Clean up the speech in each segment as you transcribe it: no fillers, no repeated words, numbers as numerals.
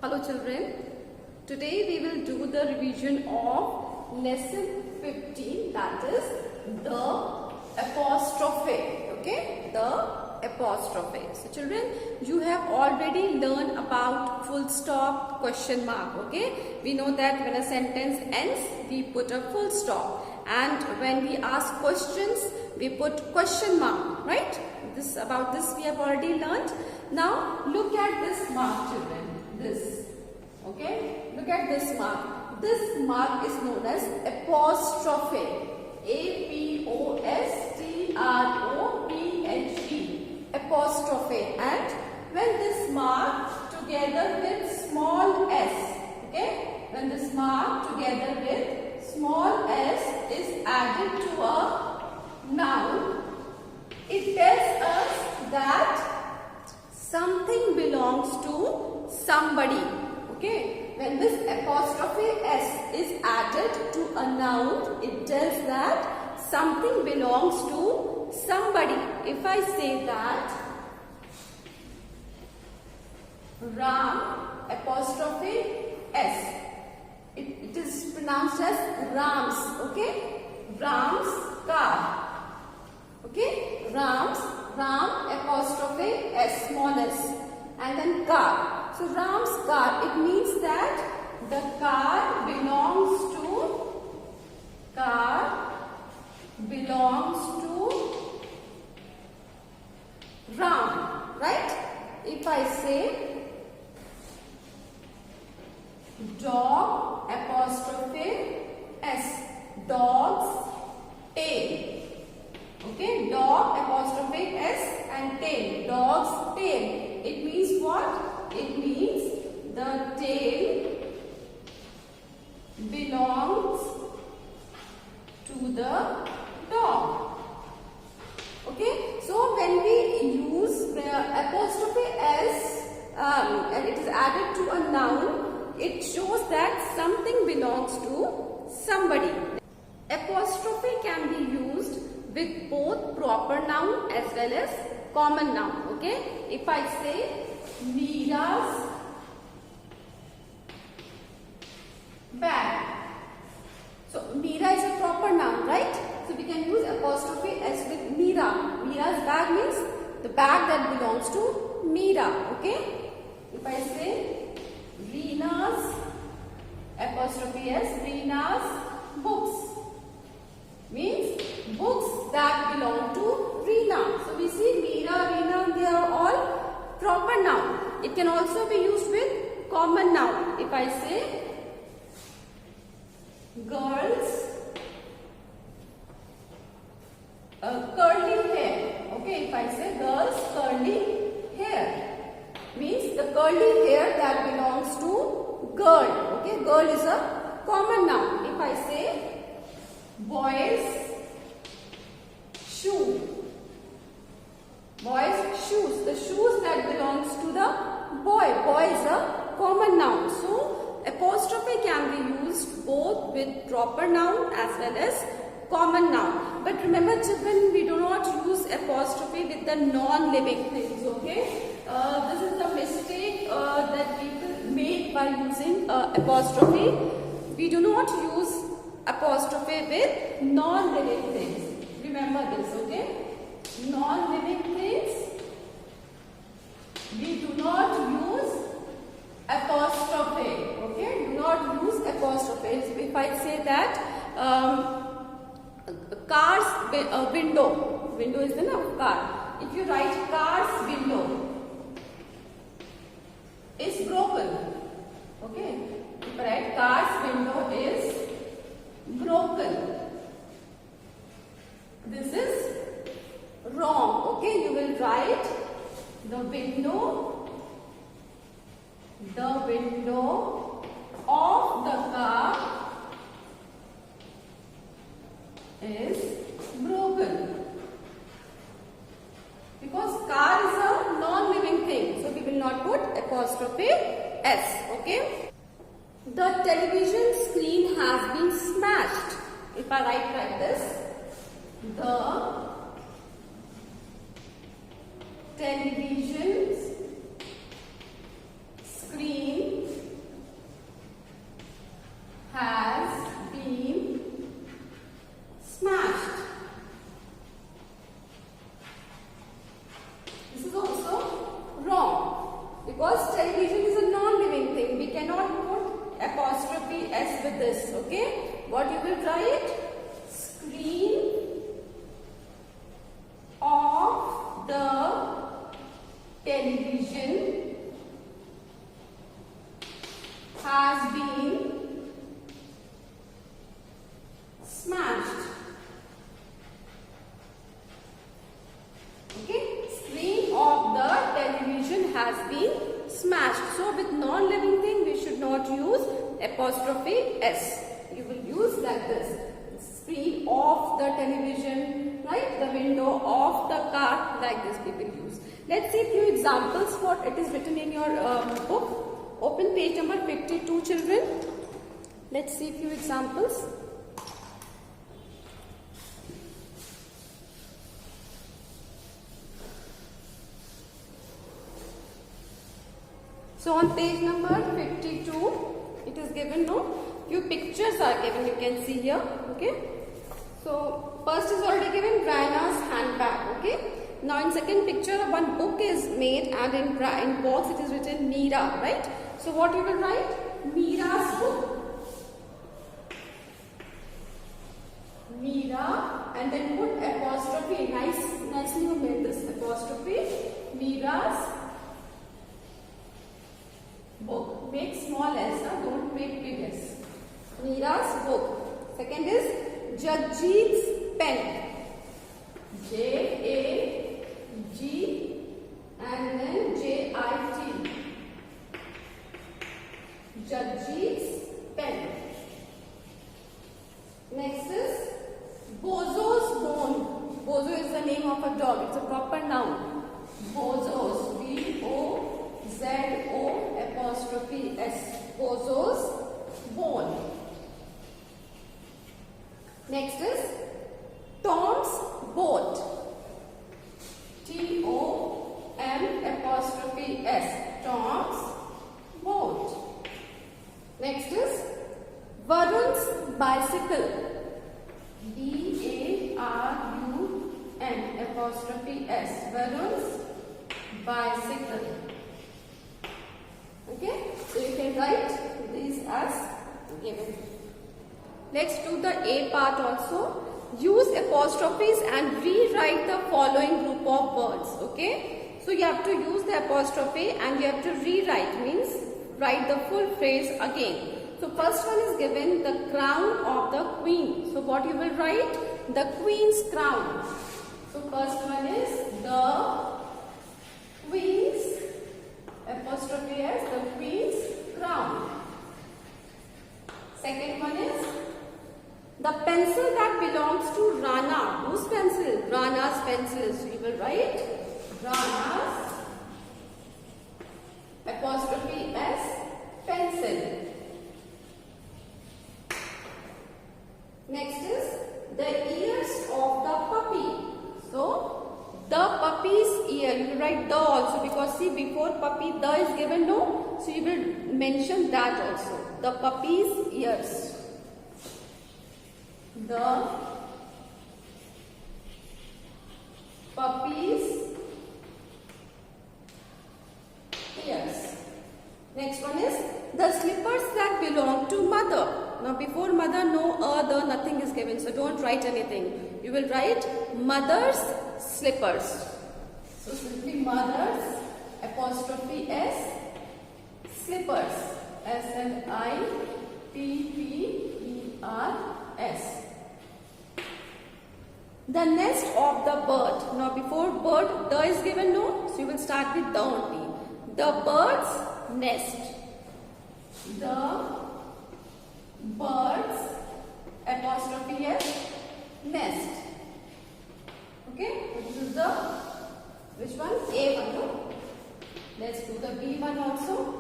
Hello children, today we will do the revision of lesson 15, that is the apostrophe. Okay, the apostrophe. So children, you have already learned about full stop, question mark. Okay, we know that when a sentence ends we put a full stop, and when we ask questions we put question mark, right? About this we have already learned. Now look at this mark, children. This, okay, look at this mark. This mark is known as apostrophe. A-P-O-S-T-R-O-P-H-E, apostrophe. And when this mark together with small s, okay, when this mark together with small s is added to a noun, it tells us that something belongs to somebody. Okay, when this apostrophe s is added to a noun, it tells that something belongs to somebody. If I say that Ram apostrophe s, it is pronounced as Rams. Okay, Ram's car. Okay, Ram apostrophe s, small s, and then car. So Ram's car, it means that the car belongs to Ram, right? If I say dog apostrophe s, dog's tail. Okay, dog apostrophe s and tail, dog's tail. It means what? It means the tail belongs to the dog. Okay, so when we use the apostrophe s and it is added to a noun, it shows that something belongs to somebody. Apostrophe can be used with both proper noun as well as common noun. Okay, if I say Meera's bag, so Meera is a proper noun, right? So we can use apostrophe s with Meera. Meera's bag means the bag that belongs to Meera. Okay, if I say Reena's apostrophe s, Reena's books, means books that belong to Reena. So we see Meera, Reena, they are all proper noun. It can also be used with common noun. If I say girls curly hair. Okay, if I say girls curly hair, means the curly hair that belongs to girl. Okay, girl is a common noun. If I say boys shoe, boys shoes, the shoes that belongs to the boy. Boy is a common noun. So apostrophe can be used both with proper noun as well as common noun. But remember children, we do not use apostrophe with the non-living things. Okay, this is the mistake that people make by using apostrophe. We do not use apostrophe with non-living things. Remember this, okay? Non-living things, we do not use apostrophe. Okay, do not use apostrophe. If I say that car's window, window is the name of car. If you write car's window is broken. Okay, if I write car's window is broken, this is wrong. Okay, you will write the window of the car is broken, because car is a non-living thing, so we will not put apostrophe s. Okay, the television screen has been smashed. If I write like this, the television screen this. Okay, what you will write? Screen of the television has been smashed. Okay, screen of the television has been smashed. So with non-living thing we should not use apostrophe s. You will use like this. Screen of the television, right? The window of the car, like this we will use. Let's see few examples what it is written in your book. Open page number 52, children. Let's see few examples. So on page number 52, it is given, no? Few pictures are given, you can see here, okay? So first is already given, Raina's handbag, okay? Now in second picture, one book is made and in box it is written Meera, right? So what you will write? Meera's book. Meera, and then put apostrophe. Nicely you made this apostrophe. Meera's book. Make small s, don't make big s. Meera's book. Second is Jagjit's pen. J-A-G and then J-I-T. Jagjit's pen. Next is Bozo's bone. Bozo is the name of a dog. It's a proper noun. Bozo's. B-O-Z-O apostrophe S. Bozo's bone. Next is Tom's boat. T-O-M apostrophe S. Tom's boat. Next is Varun's bicycle. V-A-R-U-N apostrophe S. Varun's bicycle. Okay, so you can write these as given. Let's do the A part also. Use apostrophes and rewrite the following group of words. Okay, so you have to use the apostrophe and you have to rewrite, means write the full phrase again. So first one is given, the crown of the queen. So what you will write? The queen's crown. So first one is the queen's apostrophe S, the queen's crown. Second one is the pencil that belongs to Rana. Whose pencil? Rana's pencil. So you will write Rana's apostrophe S, pencil. Next is the ears of the puppy. So the puppy's ear, you will write the also, because see before puppy the is given, no? So you will mention that also. The puppy's ears. The puppy's ears. Next one is the slippers that belong to mother. Now before mother, no the, nothing is given. So don't write anything. You will write mother's slippers. So simply mother's apostrophe S, slippers. S-L-I-P-P-E-R-S. The nest of the bird. Now before bird, the is given, no? So you will start with the only. The bird's nest. The bird's apostrophe S, nest. Okay, this is the, which one? A1, no? Let's do the B1 also.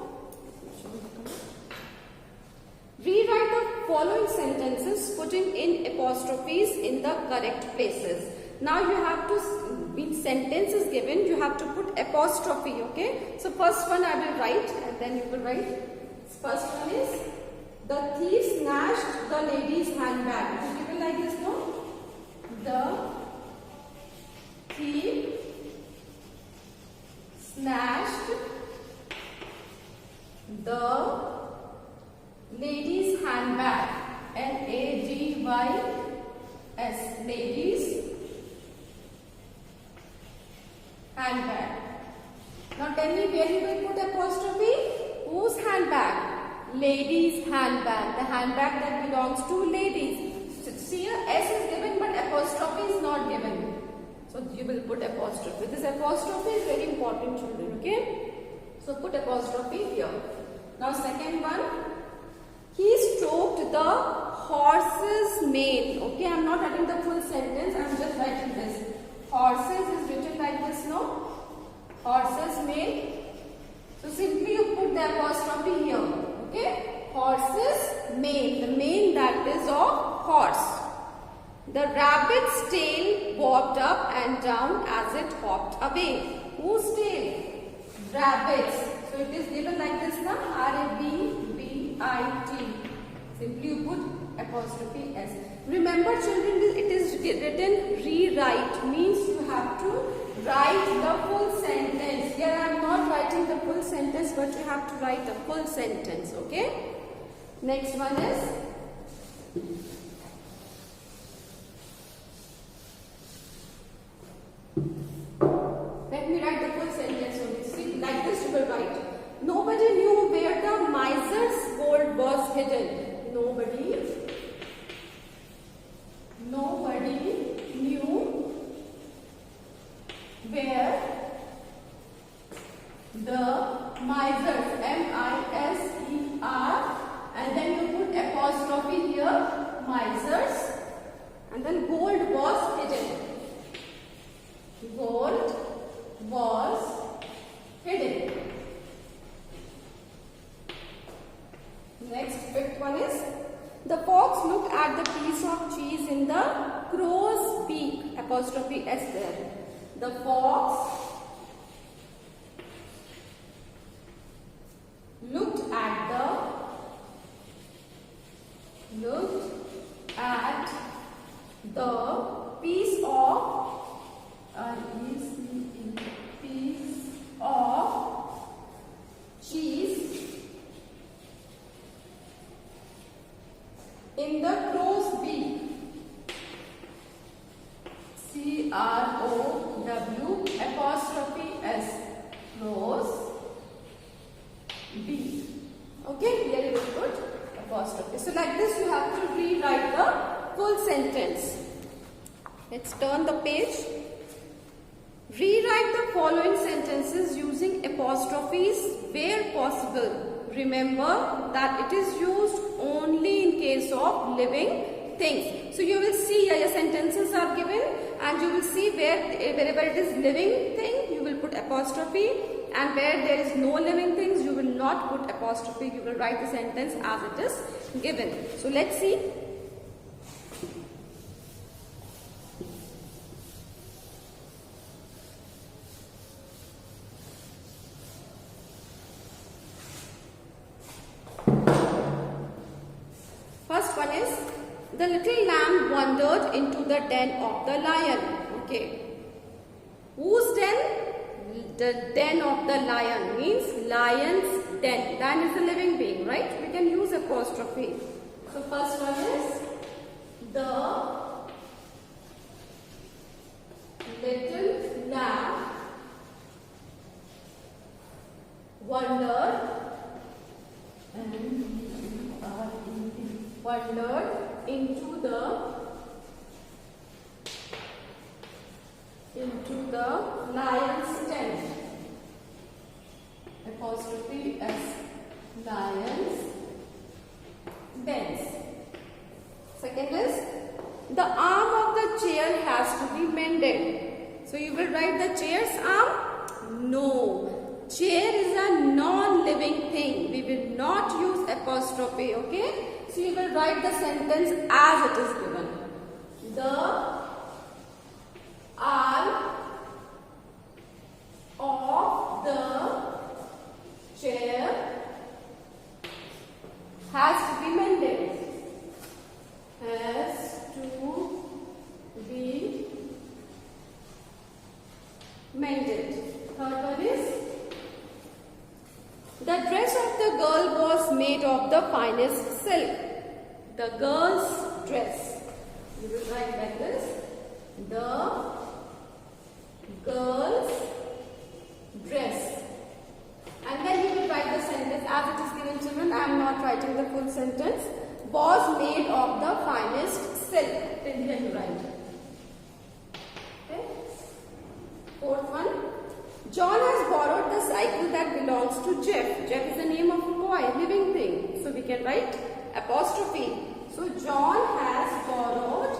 Rewrite the following sentences putting in apostrophes in the correct places. Now you have to, when sentence is given, you have to put apostrophe, okay? So first one I will write and then you will write. First one is, the thief snatched the lady's handbag. It is given like this, no? The thief snatched the Ladies handbag. L-A-D-Y-S. Ladies handbag. Now tell me where you will put apostrophe. Whose handbag? Ladies handbag. The handbag that belongs to ladies. See here, S is given but apostrophe is not given. So you will put apostrophe. This apostrophe is very important, children. Okay. So put apostrophe here. Now second one. He stroked the horse's mane. Okay, I am not writing the full sentence. I am just writing this. Horses is written like this, no? Horse's mane. So simply you put the apostrophe here. Okay. Horse's mane. The mane that is of horse. The rabbit's tail bobbed up and down as it hopped away. Whose tail? Rabbit's. So it is given like this now. R-A-B-B-I-T. Simply you put apostrophe S. Remember children, it is written rewrite. Means you have to write the full sentence. Here I am not writing the full sentence but you have to write the full sentence. Okay. Next one is. Let me write the full sentence only. See, like this you will write. Nobody knew where the miser's gold was hidden. Nobody knew where the miser's, M-I-S-E-R, and then you put apostrophe here, miser's, and then gold was hidden. Gold was hidden. Next, fifth one is, the fox looked at the piece of cheese in the crow's beak. Apostrophe S there. The fox looked at the piece of cheese in the crow's beak. C-R-O-W apostrophe S. Crow's beak. Okay, here you will put apostrophe. So like this you have to rewrite the full sentence. Let's turn the page. Rewrite the following sentences using apostrophes where possible. Remember that it is used only in case of living things. So you will see here your sentences are given and you will see wherever it is living thing you will put apostrophe, and where there is no living things you will not put apostrophe. You will write the sentence as it is given. So let's see. First one is, the little lamb wandered into the den of the lion. Okay. Whose den? The den of the lion means lion's den. Lion is a living being, right? We can use apostrophe. So first one is, the little lamb wandered into the lion's den. Apostrophe S. Lion's den. Second is, the arm of the chair has to be mended. So you will write the chair's arm? No. Chair is a non-living thing. We will not use apostrophe, okay? So you will write the sentence as it is given. The arm of the chair has to be mended. Has to be mended. Third one is, the dress of the girl was made of the finest silk. The girl's dress. You will write like this. The girl's dress. And then you will write the sentence as it is given, children. I am not writing the full sentence. Was made of the finest silk. Till here you write. Okay. Fourth one. John has borrowed the cycle that belongs to Jeff. Jeff is the name of a boy, living thing. So we can write apostrophe. So John has borrowed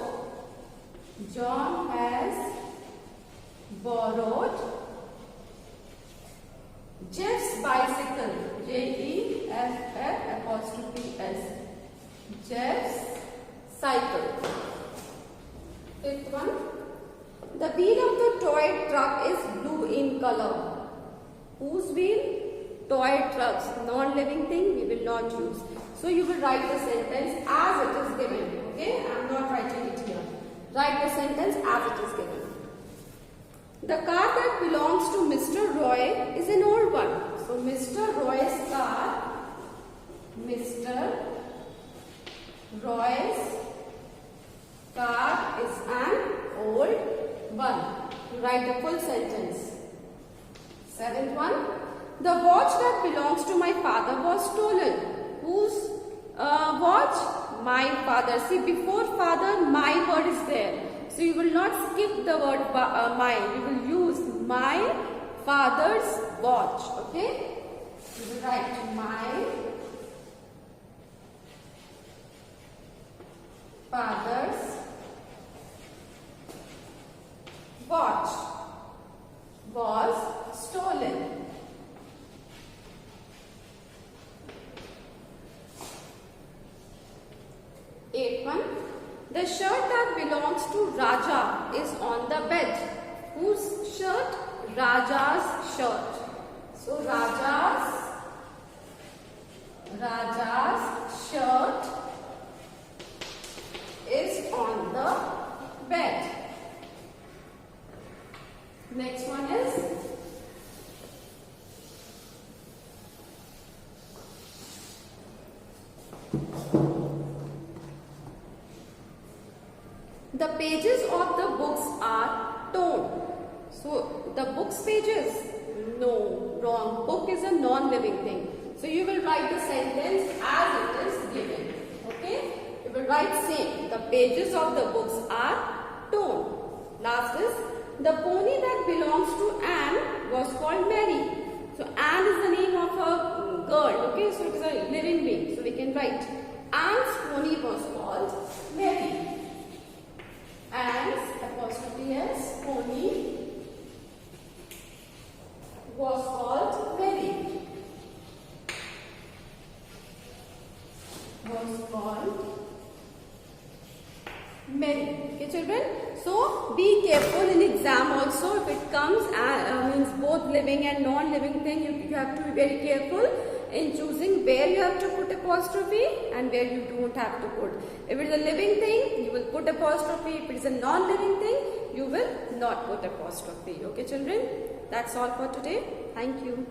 Jeff's bicycle. Jeff apostrophe S. Jeff's cycle. Fifth one. The wheel of the toy truck is blue in color. Whose wheel? Toy trucks. Non-living thing we will not use. So you will write the sentence as it is given. Okay? I am not writing it here. Write the sentence as it is given. The car that belongs to Mr. Roy is an old one. So Mr. Roy's car is an old one. You write the full sentence. Seventh one. The watch that belongs to my father was stolen. Whose watch? My father. See, before father, my word is there. So you will not skip the word my. You will use my father's watch. Okay? You will write my father's watch was stolen. Eighth one. The shirt that belongs to Raja is on the bed. Whose shirt? Raja's shirt. So Raja's shirt is on the bed. Next one is the pages of the books are torn. So the books pages? No, wrong. Book is a non-living thing. So you will write the sentence as it is given. Okay? You will write same. The pages of the books are torn. Last is the pony that belongs to Anne was called Mary. So Anne is the name of a girl. Okay? So it is a living being. So we can write Anne's pony was called Mary. Anne's apostrophe S pony was called Mary. Okay, children. So be careful in exam also. If it comes means both living and non-living thing, you have to be very careful in choosing where you have to put apostrophe and where you don't have to put. If it is a living thing, you will put apostrophe. If it is a non-living thing, you will not put apostrophe. Okay, children? That's all for today. Thank you.